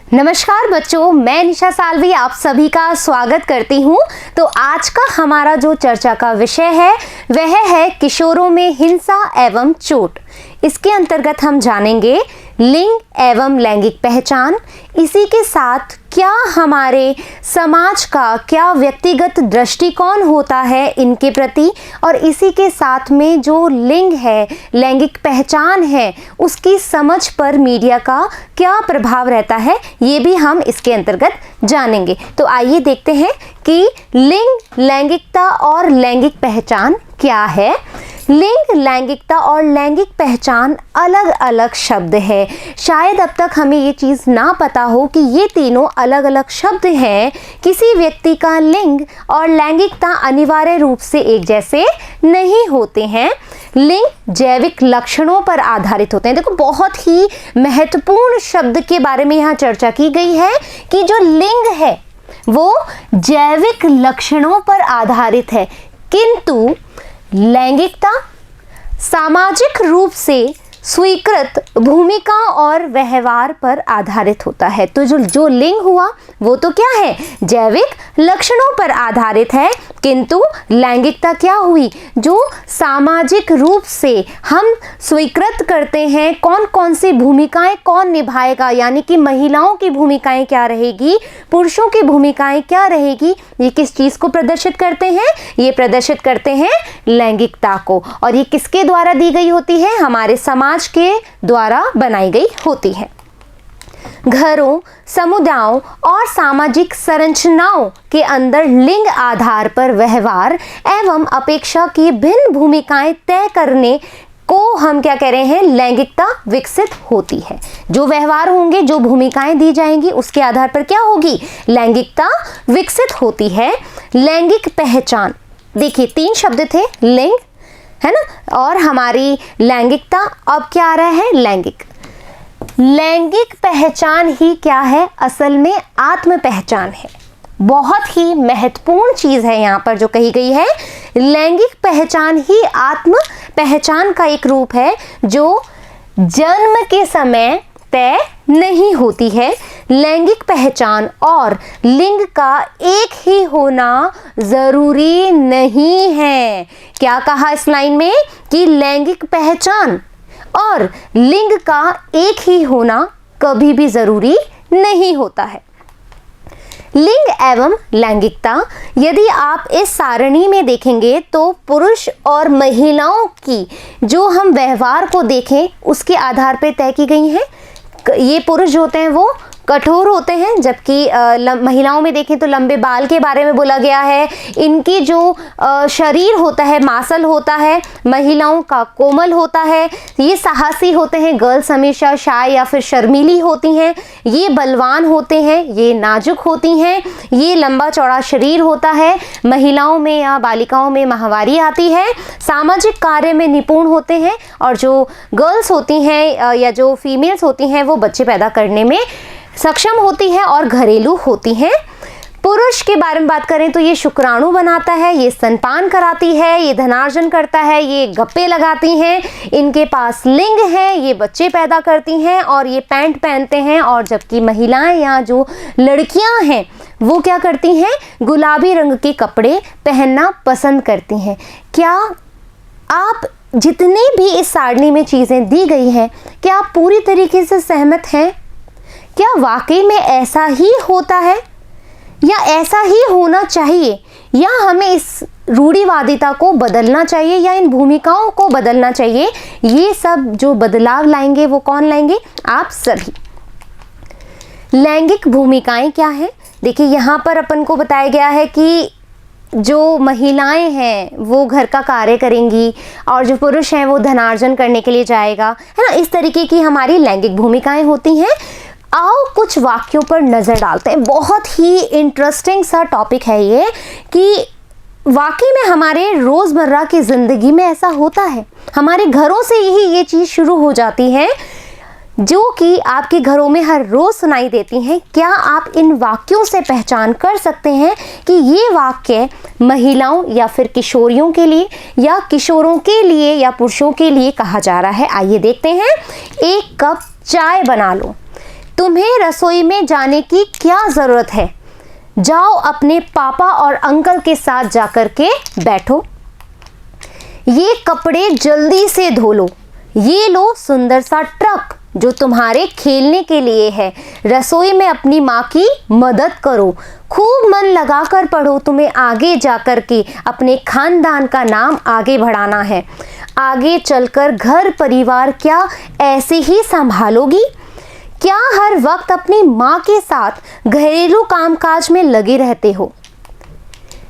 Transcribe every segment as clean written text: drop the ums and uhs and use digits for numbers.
नमस्कार बच्चों, मैं निशा सालवी आप सभी का स्वागत करती हूँ। तो आज का हमारा जो चर्चा का विषय है वह है किशोरों में हिंसा एवं चोट। इसके अंतर्गत हम जानेंगे लिंग एवं लैंगिक पहचान, इसी के साथ क्या हमारे समाज का क्या व्यक्तिगत दृष्टिकोण होता है इनके प्रति, और इसी के साथ में जो लिंग है, लैंगिक पहचान है, उसकी समझ पर मीडिया का क्या प्रभाव रहता है, ये भी हम इसके अंतर्गत जानेंगे। तो आइए देखते हैं कि लिंग, लैंगिकता और लैंगिक पहचान क्या है। लिंग, लैंगिकता और लैंगिक पहचान अलग अलग शब्द है। शायद अब तक हमें ये चीज़ ना पता हो कि ये तीनों अलग अलग शब्द हैं। किसी व्यक्ति का लिंग और लैंगिकता अनिवार्य रूप से एक जैसे नहीं होते हैं। लिंग जैविक लक्षणों पर आधारित होते हैं। देखो, बहुत ही महत्वपूर्ण शब्द के बारे में यहाँ चर्चा की गई है कि जो लिंग है वो जैविक लक्षणों पर आधारित है, किंतु लैंगिकता सामाजिक रूप से स्वीकृत भूमिका और व्यवहार पर आधारित होता है। तो जो लिंग हुआ वो तो क्या है, जैविक लक्षणों पर आधारित है, किंतु लैंगिकता क्या हुई, जो सामाजिक रूप से हम स्वीकृत करते हैं कौन कौन सी भूमिकाएं कौन निभाएगा, यानी कि महिलाओं की भूमिकाएं क्या रहेगी, पुरुषों की भूमिकाएं क्या रहेगी। ये किस चीज़ को प्रदर्शित करते हैं, ये प्रदर्शित करते हैं लैंगिकता को, और ये किसके द्वारा दी गई होती है, हमारे समाज के द्वारा बनाई गई होती है। घरों, समुदायों और सामाजिक संरचनाओं के अंदर लिंग आधार पर व्यवहार एवं अपेक्षा की भिन्न भूमिकाएं तय करने को हम क्या कह रहे हैं, लैंगिकता विकसित होती है। जो व्यवहार होंगे, जो भूमिकाएं दी जाएंगी, उसके आधार पर क्या होगी, लैंगिकता विकसित होती है। लैंगिक पहचान, देखिए 3 शब्द थे, लिंग है ना, और हमारी लैंगिकता। अब क्या आ रहा है, लैंगिक। लैंगिक पहचान ही क्या है, असल में आत्म पहचान है। बहुत ही महत्वपूर्ण चीज है यहाँ पर जो कही गई है। लैंगिक पहचान ही आत्म पहचान का एक रूप है जो जन्म के समय तय नहीं होती है। लैंगिक पहचान और लिंग का एक ही होना जरूरी नहीं है। क्या कहा इस लाइन में कि लैंगिक पहचान और लिंग का एक ही होना कभी भी जरूरी नहीं होता है। लिंग एवं लैंगिकता, यदि आप इस सारणी में देखेंगे तो पुरुष और महिलाओं की जो हम व्यवहार को देखें उसके आधार पर तय की गई हैं। ये पुरुष जो होते हैं वो कठोर होते हैं, जबकि महिलाओं में देखें तो लंबे बाल के बारे में बोला गया है। इनकी जो शरीर होता है मांसल होता है, महिलाओं का कोमल होता है। ये साहसी होते हैं, गर्ल्स हमेशा शाय या फिर शर्मीली होती हैं। ये बलवान होते हैं, ये नाजुक होती हैं। ये लंबा चौड़ा शरीर होता है। महिलाओं में या बालिकाओं में माहवारी आती है। सामाजिक कार्य में निपुण होते हैं, और जो गर्ल्स होती हैं या जो फीमेल्स होती हैं वो बच्चे पैदा करने में सक्षम होती है और घरेलू होती हैं। पुरुष के बारे में बात करें तो ये शुक्राणु बनाता है, ये स्तनपान कराती है, ये धनार्जन करता है, ये गप्पे लगाती हैं, इनके पास लिंग है, ये बच्चे पैदा करती हैं और ये पैंट पहनते हैं। और जबकि महिलाएं या जो लड़कियां हैं वो क्या करती हैं, गुलाबी रंग के कपड़े पहनना पसंद करती हैं। क्या आप जितनी भी इस सारणी में चीज़ें दी गई हैं, क्या आप पूरी तरीके से सहमत हैं? क्या वाकई में ऐसा ही होता है या ऐसा ही होना चाहिए, या हमें इस रूढ़िवादिता को बदलना चाहिए या इन भूमिकाओं को बदलना चाहिए? ये सब जो बदलाव लाएंगे वो कौन लाएंगे, आप सभी। लैंगिक भूमिकाएं क्या हैं, देखिए यहाँ पर अपन को बताया गया है कि जो महिलाएं हैं वो घर का कार्य करेंगी और जो पुरुष हैं वो धनार्जन करने के लिए जाएगा, है ना। इस तरीके की हमारी लैंगिक भूमिकाएं होती हैं। आओ कुछ वाक्यों पर नज़र डालते हैं। बहुत ही इंटरेस्टिंग सा टॉपिक है ये कि वाकई में हमारे रोज़मर्रा की ज़िंदगी में ऐसा होता है। हमारे घरों से ही ये चीज़ शुरू हो जाती है जो कि आपके घरों में हर रोज़ सुनाई देती हैं। क्या आप इन वाक्यों से पहचान कर सकते हैं कि ये वाक्य महिलाओं या फिर किशोरियों के लिए या किशोरों के लिए या पुरुषों के लिए कहा जा रहा है? आइए देखते हैं। 1 कप चाय बना लो। तुम्हें रसोई में जाने की क्या ज़रूरत है? जाओ अपने पापा और अंकल के साथ जाकर के बैठो। ये कपड़े जल्दी से धो लो। ये लो सुंदर सा ट्रक जो तुम्हारे खेलने के लिए है। रसोई में अपनी माँ की मदद करो। खूब मन लगाकर पढ़ो, तुम्हें आगे जाकर के अपने खानदान का नाम आगे बढ़ाना है। आगे चलकर घर परिवार क्या ऐसे ही संभालोगी? क्या हर वक्त अपनी माँ के साथ घरेलू कामकाज में लगे रहते हो?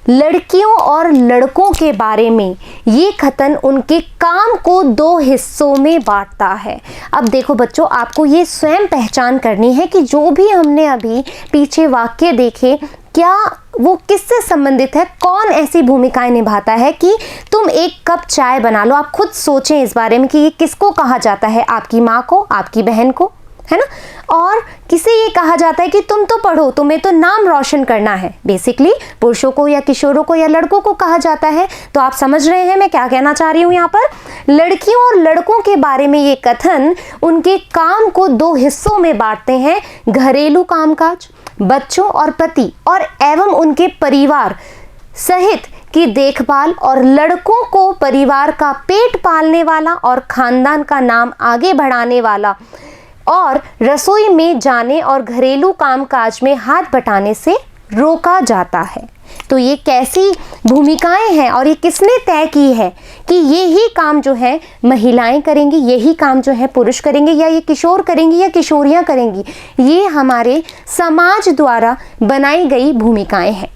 लड़कियों और लड़कों के बारे में ये कथन उनके काम को 2 हिस्सों में बांटता है। अब देखो बच्चों, आपको ये स्वयं पहचान करनी है कि जो भी हमने अभी पीछे वाक्य देखे, क्या वो किससे संबंधित है, कौन ऐसी भूमिकाएं निभाता है कि तुम एक कप चाय बना लो। आप खुद सोचें इस बारे में कि ये किसको कहा जाता है, आपकी माँ को, आपकी बहन को, है ना। और किसे ये कहा जाता है कि तुम तो पढ़ो, तुम्हें तो नाम रोशन करना है। बेसिकली पुरुषों को या किशोरों को या लड़कों को कहा जाता है। तो आप समझ रहे हैं मैं क्या कहना चाह रही हूँ यहाँ पर। लड़कियों और लड़कों के बारे में ये कथन उनके काम को 2 हिस्सों में बांटते हैं, घरेलू कामकाज, बच्चों और पति और एवं उनके परिवार सहित की देखभाल, और लड़कों को परिवार का पेट पालने वाला और खानदान का नाम आगे बढ़ाने वाला और रसोई में जाने और घरेलू कामकाज में हाथ बटाने से रोका जाता है। तो ये कैसी भूमिकाएं हैं और ये किसने तय की है कि ये ही काम जो है महिलाएं करेंगी, यही काम जो है पुरुष करेंगे, या ये किशोर करेंगी या किशोरियां करेंगी? ये हमारे समाज द्वारा बनाई गई भूमिकाएं हैं।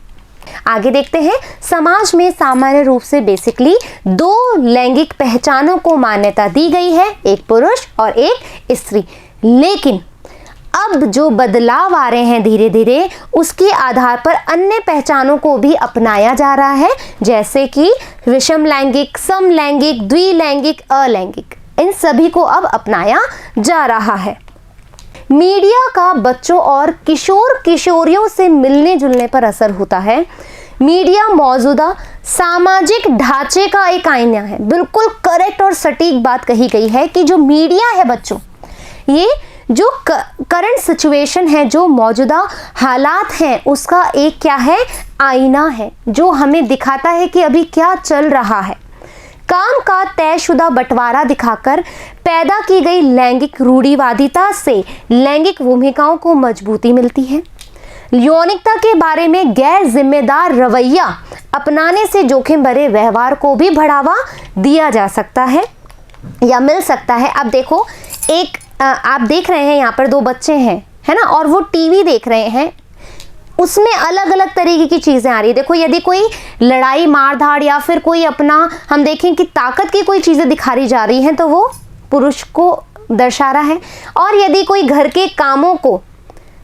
आगे देखते हैं। समाज में सामान्य रूप से बेसिकली 2 लैंगिक पहचानों को मान्यता दी गई है, एक पुरुष और एक स्त्री। लेकिन अब जो बदलाव आ रहे हैं धीरे धीरे, उसके आधार पर अन्य पहचानों को भी अपनाया जा रहा है, जैसे कि विषम लैंगिक, समलैंगिक, द्विलैंगिक, अलैंगिक, इन सभी को अब अपनाया जा रहा है। मीडिया का बच्चों और किशोर किशोरियों से मिलने जुलने पर असर होता है। मीडिया मौजूदा सामाजिक ढांचे का एक आईना है। बिल्कुल करेक्ट और सटीक बात कही गई है कि जो मीडिया है बच्चों, ये जो करंट सिचुएशन है, जो मौजूदा हालात हैं, उसका एक क्या है, आईना है, जो हमें दिखाता है कि अभी क्या चल रहा है। काम का तयशुदा बंटवारा दिखाकर पैदा की गई लैंगिक रूढ़िवादिता से लैंगिक भूमिकाओं को मजबूती मिलती है। यौनिकता के बारे में गैर जिम्मेदार रवैया अपनाने से जोखिम भरे व्यवहार को भी बढ़ावा दिया जा सकता है या मिल सकता है। अब देखो, एक आप देख रहे हैं यहाँ पर 2 बच्चे हैं, है ना, और वो टीवी देख रहे हैं, उसमें अलग अलग तरीके की चीज़ें आ रही है। देखो, यदि कोई लड़ाई मारधाड़ या फिर कोई अपना हम देखें कि ताकत की कोई चीज़ें दिखाई जा रही हैं तो वो पुरुष को दर्शा रहा है, और यदि कोई घर के कामों को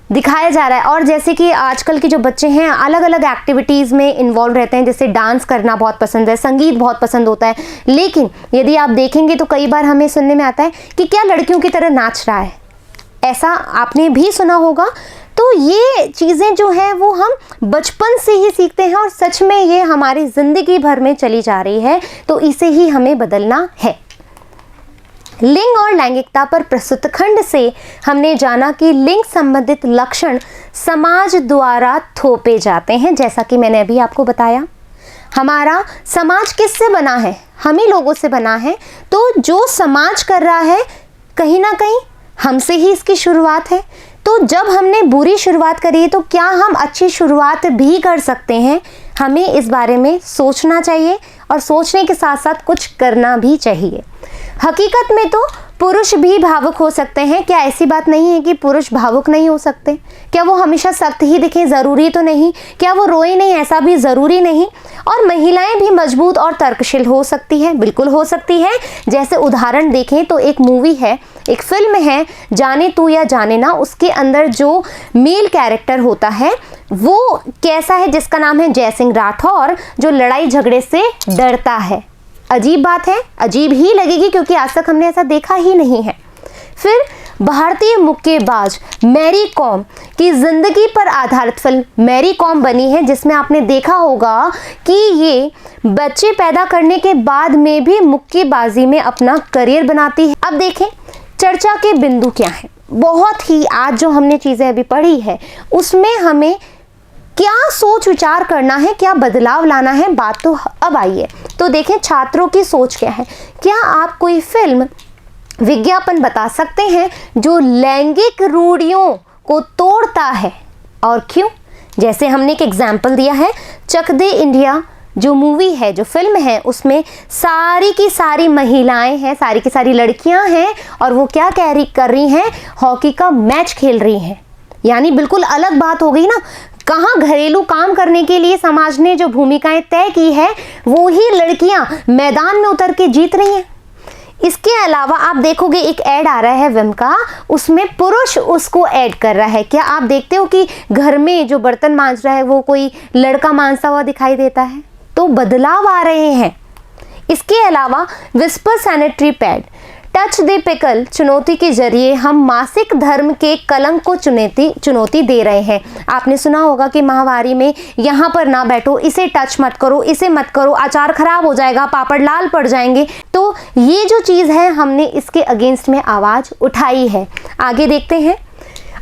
दिखाया जा रहा है, और जैसे कि आजकल के जो बच्चे हैं अलग अलग एक्टिविटीज़ में इन्वॉल्व रहते हैं, जैसे डांस करना बहुत पसंद है, संगीत बहुत पसंद होता है, लेकिन यदि आप देखेंगे तो कई बार हमें सुनने में आता है कि क्या लड़कियों की तरह नाच रहा है, ऐसा आपने भी सुना होगा। तो ये चीज़ें जो हैं वो हम बचपन से ही सीखते हैं और सच में ये हमारी ज़िंदगी भर में चली जा रही है, तो इसे ही हमें बदलना है। लिंग और लैंगिकता पर प्रस्तुत खंड से हमने जाना कि लिंग संबंधित लक्षण समाज द्वारा थोपे जाते हैं। जैसा कि मैंने अभी आपको बताया, हमारा समाज किससे बना है, हम ही लोगों से बना है। तो जो समाज कर रहा है कहीं ना कहीं हमसे ही इसकी शुरुआत है। तो जब हमने बुरी शुरुआत करी है तो क्या हम अच्छी शुरुआत भी कर सकते हैं? हमें इस बारे में सोचना चाहिए और सोचने के साथ साथ कुछ करना भी चाहिए। हकीकत में तो पुरुष भी भावुक हो सकते हैं। क्या ऐसी बात नहीं है कि पुरुष भावुक नहीं हो सकते? क्या वो हमेशा सख्त ही दिखें? ज़रूरी तो नहीं। क्या वो रोए नहीं? ऐसा भी ज़रूरी नहीं। और महिलाएं भी मजबूत और तर्कशील हो सकती है, बिल्कुल हो सकती है। जैसे उदाहरण देखें तो एक मूवी है, एक फिल्म है जाने तू या जाने ना, उसके अंदर जो मेल कैरेक्टर होता है वो कैसा है, जिसका नाम है जय सिंह राठौर, जो लड़ाई झगड़े से डरता है। अजीब बात है, अजीब ही लगेगी क्योंकि आज तक हमने ऐसा देखा ही नहीं है। फिर भारतीय मुक्केबाज मैरी कॉम की ज़िंदगी पर आधारित फिल्म मैरी कॉम बनी है, जिसमें आपने देखा होगा कि ये बच्चे पैदा करने के बाद में भी मुक्केबाजी में अपना करियर बनाती है। अब देखें चर्चा के बिंदु क्या हैं। बहुत ही आज जो हमने चीज़ें अभी पढ़ी है उसमें हमें क्या सोच विचार करना है, क्या बदलाव लाना है, बात तो अब आई है। तो देखें छात्रों की सोच क्या है। क्या आप कोई फिल्म विज्ञापन बता सकते हैं जो लैंगिक रूढ़ियों को तोड़ता है और क्यों? जैसे हमने एक एग्जाम्पल दिया है, चक दे इंडिया जो मूवी है, जो फिल्म है, उसमें सारी की सारी महिलाएं हैं, सारी की सारी लड़कियां हैं और वो क्या कर रही हैं, हॉकी का मैच खेल रही हैं। यानी बिल्कुल अलग बात हो गई ना। कहाँ घरेलू काम करने के लिए समाज ने जो भूमिकाएं तय की है वो ही लड़कियां मैदान में उतर के जीत रही हैं। इसके अलावा आप देखोगे एक ऐड आ रहा है विम का, उसमें पुरुष उसको ऐड कर रहा है। क्या आप देखते हो कि घर में जो बर्तन मांज रहा है वो कोई लड़का मांजता हुआ दिखाई देता है? तो बदलाव आ रहे हैं। इसके अलावा whisper sanitary pad, touch the pickle चुनौती के जरिए हम मासिक धर्म के कलंक को चुनौती दे रहे हैं। आपने सुना होगा कि माहवारी में यहाँ पर ना बैठो, इसे टच मत करो, इसे मत करो, अचार खराब हो जाएगा, पापड़ लाल पड़ जाएंगे। तो ये जो चीज़ है हमने इसके अगेंस्ट में आवाज़ उठाई है। आगे देखते हैं।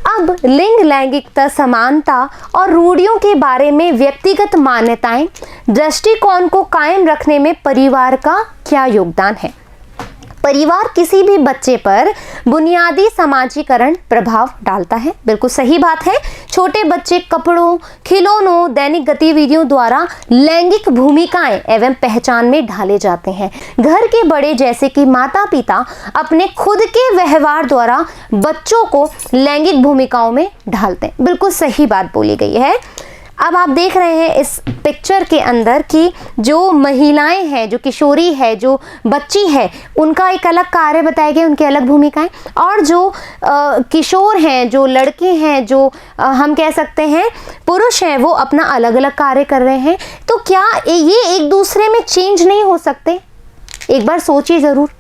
अब लिंग लैंगिकता, समानता और रूढ़ियों के बारे में व्यक्तिगत मान्यताएं, दृष्टिकोण को कायम रखने में परिवार का क्या योगदान है? परिवार किसी भी बच्चे पर बुनियादी समाजीकरण प्रभाव डालता है। बिल्कुल सही बात है। छोटे बच्चे कपड़ों, खिलौनों, दैनिक गतिविधियों द्वारा लैंगिक भूमिकाएं एवं पहचान में ढाले जाते हैं। घर के बड़े जैसे कि माता पिता अपने खुद के व्यवहार द्वारा बच्चों को लैंगिक भूमिकाओं में ढालते हैं। बिल्कुल सही बात बोली गई है। अब आप देख रहे हैं इस पिक्चर के अंदर कि जो महिलाएं हैं, जो किशोरी है, जो बच्ची है, उनका एक अलग कार्य बताया गया, उनकी अलग भूमिकाएं, और जो किशोर हैं, जो लड़के हैं, जो हम कह सकते हैं पुरुष हैं, वो अपना अलग अलग कार्य कर रहे हैं। तो क्या ये एक दूसरे में चेंज नहीं हो सकते? एक बार सोचिए ज़रूर।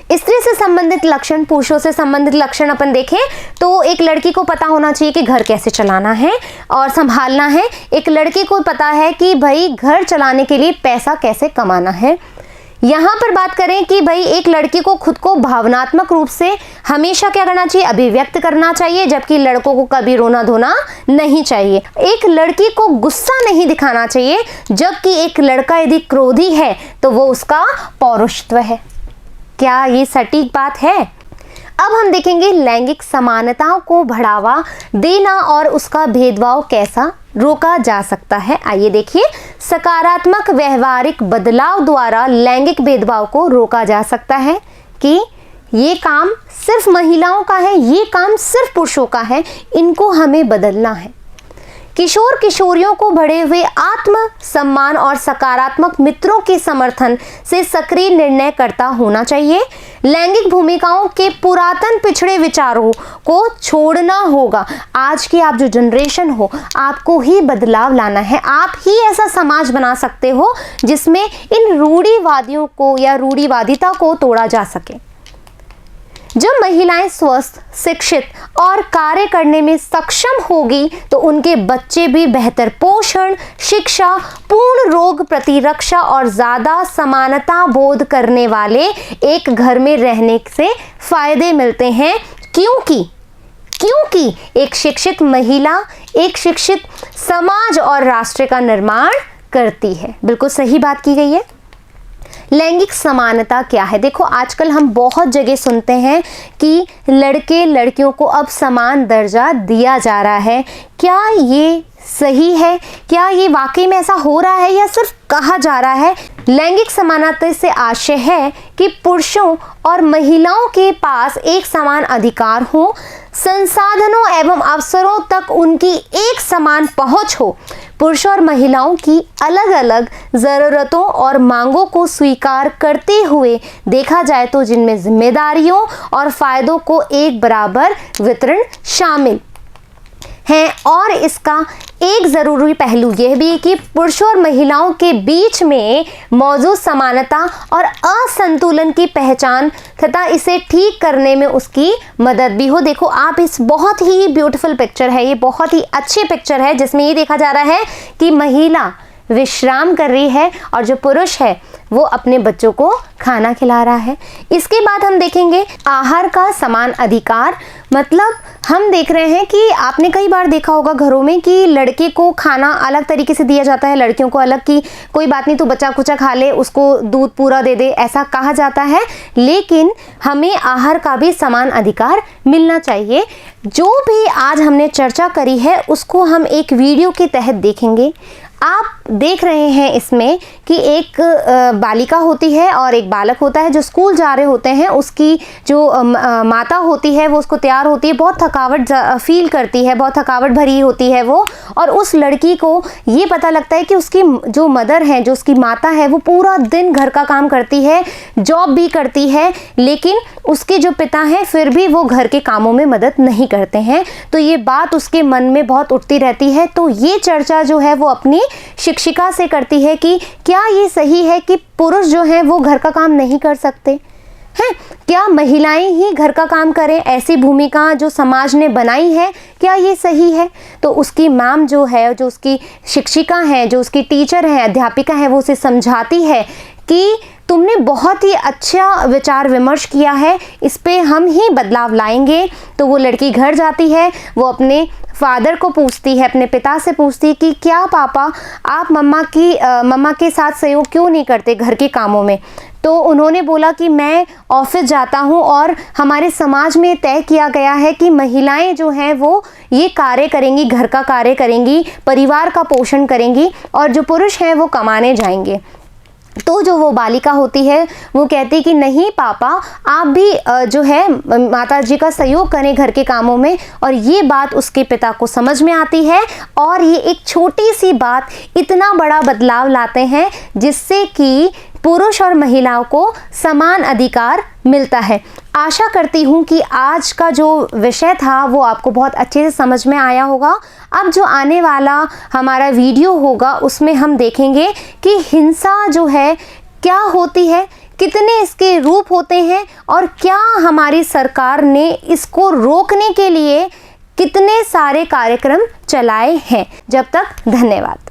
स्त्री से संबंधित लक्षण, पुरुषों से संबंधित लक्षण अपन देखें तो एक लड़की को पता होना चाहिए कि घर कैसे चलाना है और संभालना है। एक लड़के को पता है कि भाई घर चलाने के लिए पैसा कैसे कमाना है। यहाँ पर बात करें कि भाई एक लड़की को खुद को भावनात्मक रूप से हमेशा क्या करना चाहिए, अभिव्यक्त करना चाहिए, जबकि लड़कों को कभी रोना धोना नहीं चाहिए। एक लड़की को गुस्सा नहीं दिखाना चाहिए, जबकि एक लड़का यदि क्रोधी है तो वो उसका पौरुषत्व है। क्या ये सटीक बात है? अब हम देखेंगे लैंगिक समानताओं को बढ़ावा देना और उसका भेदभाव कैसा रोका जा सकता है। आइए देखिए। सकारात्मक व्यवहारिक बदलाव द्वारा लैंगिक भेदभाव को रोका जा सकता है कि ये काम सिर्फ महिलाओं का है, ये काम सिर्फ पुरुषों का है, इनको हमें बदलना है। किशोर किशोरियों को बढ़े हुए आत्म सम्मान और सकारात्मक मित्रों के समर्थन से सक्रिय निर्णयकर्ता होना चाहिए। लैंगिक भूमिकाओं के पुरातन पिछड़े विचारों को छोड़ना होगा। आज की आप जो जनरेशन हो, आपको ही बदलाव लाना है। आप ही ऐसा समाज बना सकते हो जिसमें इन रूढ़िवादियों को या रूढ़िवादिता को तोड़ा जा सके। जब महिलाएं स्वस्थ, शिक्षित और कार्य करने में सक्षम होगी तो उनके बच्चे भी बेहतर पोषण, शिक्षा, पूर्ण रोग प्रतिरक्षा और ज़्यादा समानता बोध करने वाले एक घर में रहने से फायदे मिलते हैं। क्योंकि एक शिक्षित महिला एक शिक्षित समाज और राष्ट्र का निर्माण करती है। बिल्कुल सही बात की गई है। लैंगिक समानता क्या है? देखो आजकल हम बहुत जगह सुनते हैं कि लड़के लड़कियों को अब समान दर्जा दिया जा रहा है। क्या ये सही है? क्या ये वाकई में ऐसा हो रहा है या सिर्फ कहा जा रहा है? लैंगिक समानता से आशय है कि पुरुषों और महिलाओं के पास एक समान अधिकार हो, संसाधनों एवं अवसरों तक उनकी एक समान पहुंच हो, पुरुषों और महिलाओं की अलग अलग ज़रूरतों और मांगों को स्वीकार करते हुए देखा जाए तो जिनमें जिम्मेदारियों और फायदों को एक बराबर वितरण शामिल है। और इसका एक ज़रूरी पहलू यह भी है कि पुरुषों और महिलाओं के बीच में मौजूद समानता और असंतुलन की पहचान तथा इसे ठीक करने में उसकी मदद भी हो। देखो आप, इस बहुत ही ब्यूटीफुल पिक्चर है, ये बहुत ही अच्छी पिक्चर है जिसमें ये देखा जा रहा है कि महिला विश्राम कर रही है और जो पुरुष है वो अपने बच्चों को खाना खिला रहा है। इसके बाद हम देखेंगे आहार का समान अधिकार। मतलब हम देख रहे हैं कि आपने कई बार देखा होगा घरों में कि लड़के को खाना अलग तरीके से दिया जाता है, लड़कियों को अलग, की कोई बात नहीं तो बच्चा कुचा खा ले, उसको दूध पूरा दे दे, ऐसा कहा जाता है। लेकिन हमें आहार का भी समान अधिकार मिलना चाहिए। जो भी आज हमने चर्चा करी है उसको हम एक वीडियो के तहत देखेंगे। आप देख रहे हैं इसमें कि एक बालिका होती है और एक बालक होता है जो स्कूल जा रहे होते हैं। उसकी जो माता होती है वो उसको तैयार होती है, बहुत थकावट फील करती है, बहुत थकावट भरी होती है वो, और उस लड़की को ये पता लगता है कि उसकी जो मदर है, जो उसकी माता है, वो पूरा दिन घर का काम करती है, जॉब भी करती है, लेकिन उसके जो पिता हैं फिर भी वो घर के कामों में मदद नहीं करते हैं। तो ये बात उसके मन में बहुत उठती रहती है। तो ये चर्चा जो है वो अपनी शिक्षिका से करती है कि क्या ये सही है कि पुरुष जो हैं वो घर का काम नहीं कर सकते हैं, क्या महिलाएं ही घर का काम करें, ऐसी भूमिका जो समाज ने बनाई है, क्या ये सही है? तो उसकी मैम जो है, जो उसकी शिक्षिका है, जो उसकी टीचर है, अध्यापिका है, वो उसे समझाती है कि तुमने बहुत ही अच्छा विचार विमर्श किया है, इस पे हम ही बदलाव लाएंगे। तो वो लड़की घर जाती है, वो अपने फादर को पूछती है, अपने पिता से पूछती है कि क्या पापा आप मम्मा के साथ सहयोग क्यों नहीं करते घर के कामों में? तो उन्होंने बोला कि मैं ऑफिस जाता हूँ और हमारे समाज में तय किया गया है कि महिलाएं जो हैं वो ये कार्य करेंगी, घर का कार्य करेंगी, परिवार का पोषण करेंगी, और जो पुरुष हैं वो कमाने जाएंगे। तो जो वो बालिका होती है वो कहती कि नहीं पापा, आप भी जो है माताजी का सहयोग करें घर के कामों में। और ये बात उसके पिता को समझ में आती है और ये एक छोटी सी बात इतना बड़ा बदलाव लाते हैं जिससे कि पुरुष और महिलाओं को समान अधिकार मिलता है। आशा करती हूँ कि आज का जो विषय था वो आपको बहुत अच्छे से समझ में आया होगा। अब जो आने वाला हमारा वीडियो होगा उसमें हम देखेंगे कि हिंसा जो है क्या होती है, कितने इसके रूप होते हैं, और क्या हमारी सरकार ने इसको रोकने के लिए कितने सारे कार्यक्रम चलाए हैं। जब तक धन्यवाद।